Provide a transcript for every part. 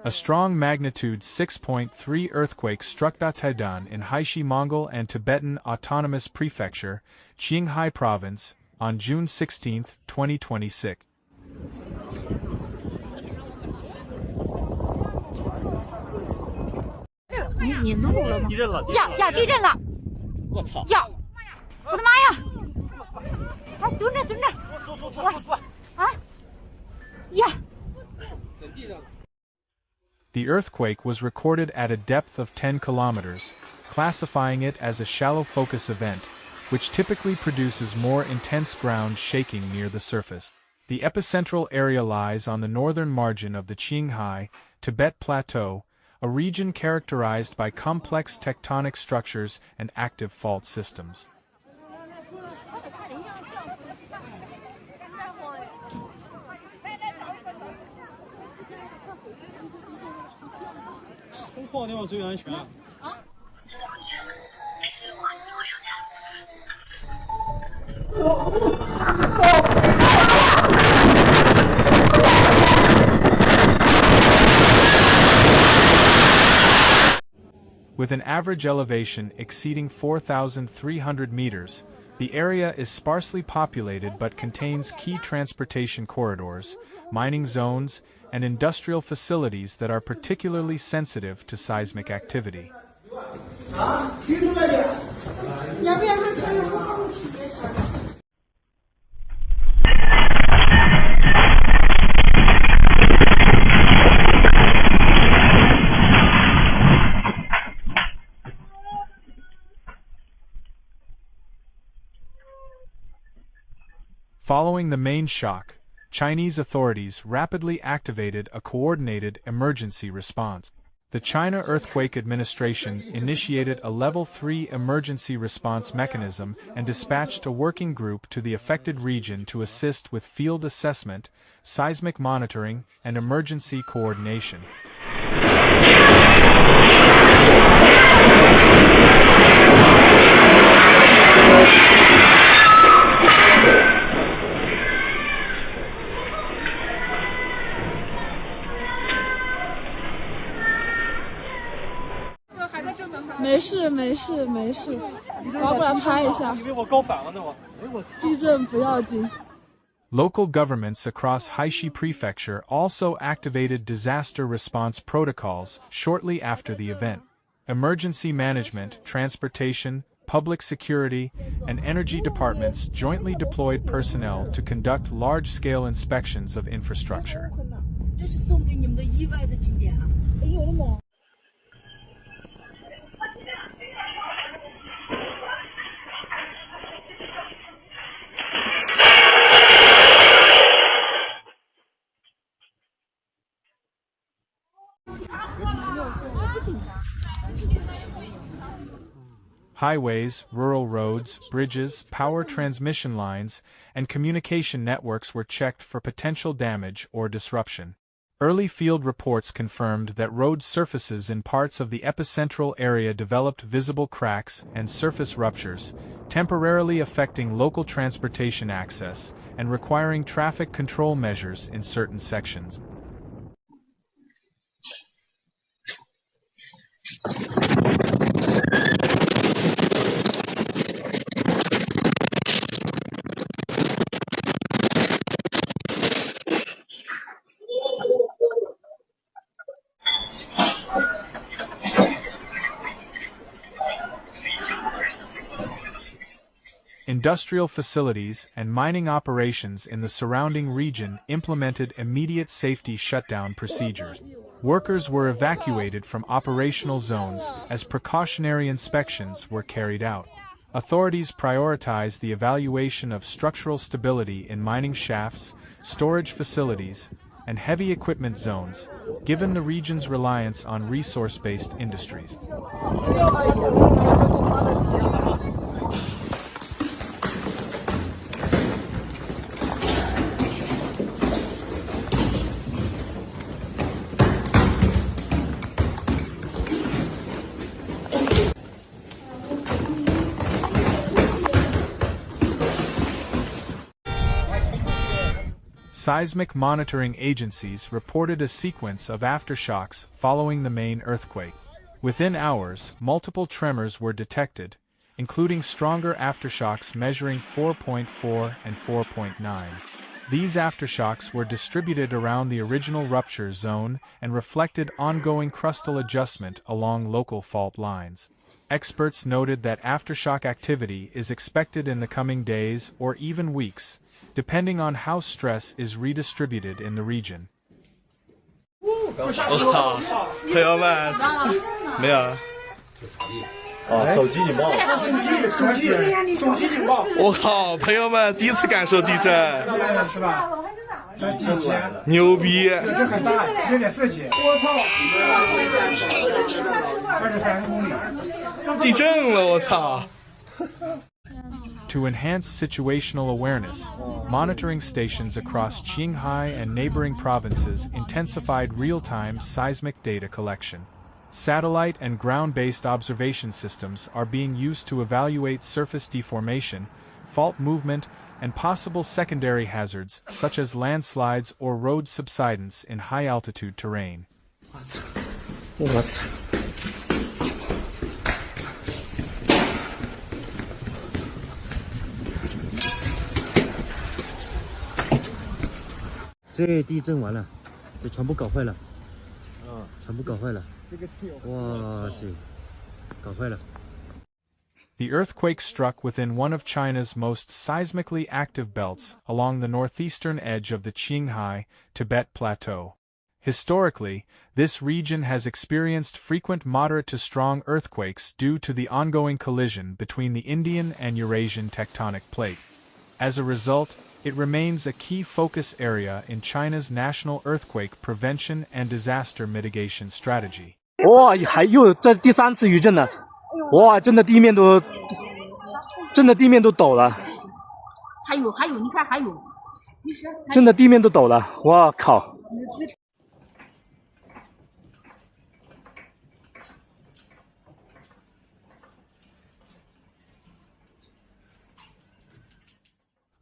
A strong magnitude 6.3 earthquake struck Dachaidan in Haixi Mongol and Tibetan Autonomous Prefecture, Qinghai Province, on June 16, 2026. 你录了吗？地震了！呀，地震了！我操！呀，我的妈呀！哎，蹲着！坐！啊！呀！ The earthquake was recorded at a depth of 10 kilometers, classifying it as a shallow focus event, which typically produces more intense ground shaking near the surface. The epicentral area lies on the northern margin of the Qinghai, Tibet Plateau, a region characterized by complex tectonic structures and active fault systems. With an average elevation exceeding 4,300 meters, the area is sparsely populated but contains key transportation corridors, mining zones, and industrial facilities that are particularly sensitive to seismic activity. Following the main shock, Chinese authorities rapidly activated a coordinated emergency response. The China Earthquake Administration initiated a Level 3 emergency response mechanism and dispatched a working group to the affected region to assist with field assessment, seismic monitoring, and emergency coordination.没事，划过来拍一下。以为我高反了呢，我。地震不要紧。 Local governments across Haixi Prefecture also activated disaster response protocols shortly after the event. Emergency management, transportation, public security, and energy departments jointly deployed personnel to conduct large-scale inspections of infrastructure. 这是送给你们的意外的景点啊！哎呦我的妈！ Highways, rural roads, bridges, power transmission lines, and communication networks were checked for potential damage or disruption. Early field reports confirmed that road surfaces in parts of the epicentral area developed visible cracks and surface ruptures, temporarily affecting local transportation access and requiring traffic control measures in certain sections. Industrial facilities and mining operations in the surrounding region implemented immediate safety shutdown procedures. Workers were evacuated from operational zones as precautionary inspections were carried out. Authorities prioritized the evaluation of structural stability in mining shafts, storage facilities, and heavy equipment zones, given the region's reliance on resource-based industries. seismic monitoring agencies reported a sequence of aftershocks following the main earthquake. Within hours, multiple tremors were detected, including stronger aftershocks measuring 4.4 and 4.9. These aftershocks were distributed around the original rupture zone and reflected ongoing crustal adjustment along local fault lines. Experts noted that aftershock activity is expected in the coming days or even weeks, depending on how stress is redistributed in the region. 我操，朋友们，没有。手机警报！手机警报！我靠，朋友们，第一次感受地震，是吧？牛逼！这很大，有点刺激。我操！230公里，地震了！我操！ To enhance situational awareness, monitoring stations across Qinghai and neighboring provinces intensified real-time seismic data collection. Satellite and ground-based observation systems are being used to evaluate surface deformation, fault movement, and possible secondary hazards such as landslides or road subsidence in high-altitude terrain. 这地震完了，这全部搞坏了，全部搞坏了，哇塞，搞坏了。 The earthquake struck within one of China's most seismically active belts along the northeastern edge of the Qinghai, Tibet Plateau. Historically, this region has experienced frequent moderate to strong earthquakes due to the ongoing collision between the Indian and Eurasian tectonic plate. As a result, it remains a key focus area in China's national earthquake prevention and disaster mitigation strategy. 哇，还又这第3次余震了，哇，真的地面都抖了。还有，你看还有，真的地面都抖了，哇靠！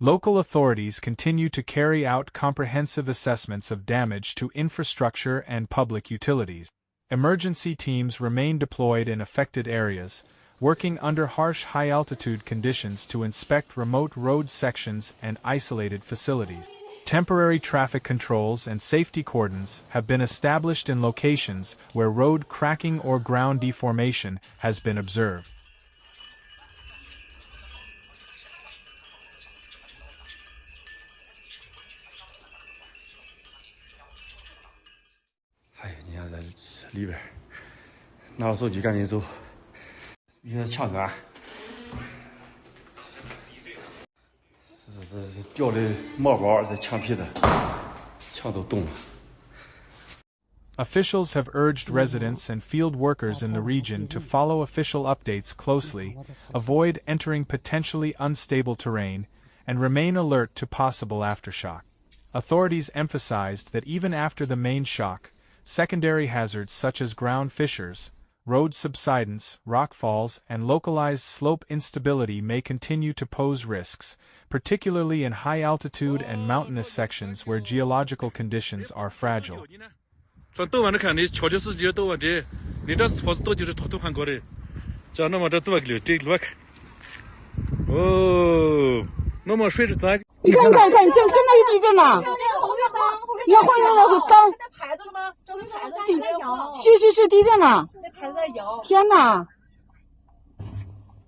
Local authorities continue to carry out comprehensive assessments of damage to infrastructure and public utilities. Emergency teams remain deployed in affected areas, working under harsh high-altitude conditions to inspect remote road sections and isolated facilities. Temporary traffic controls and safety cordons have been established in locations where road cracking or ground deformation has been observed. 你看在里边，拿着手机赶紧走，你在墙上，是掉的毛包在墙皮的，墙都动了。 Officials have urged residents and field workers in the region to follow official updates closely, avoid entering potentially unstable terrain, and remain alert to possible aftershock. Authorities emphasized that even after the main shock, secondary hazards such as ground fissures, road subsidence, rockfalls, and localized slope instability may continue to pose risks, particularly in high-altitude and mountainous sections where geological conditions are fragile. 从抖完的看，你确确实实抖完的，你这是抖就是偷看过的，叫那么这抖完了，这乱看。哦，那么水是咋？你看，真的是地震了！你看后面那会刚。牌子了吗？照那牌子。其实是地震了。那牌子在摇。天哪！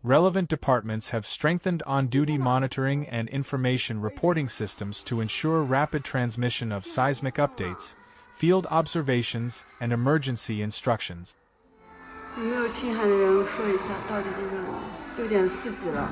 Relevant departments have strengthened on-duty monitoring and information reporting systems to ensure rapid transmission of seismic updates, field observations, and emergency instructions. 有没有青海的人说一下，到底地震了没？6.4级了。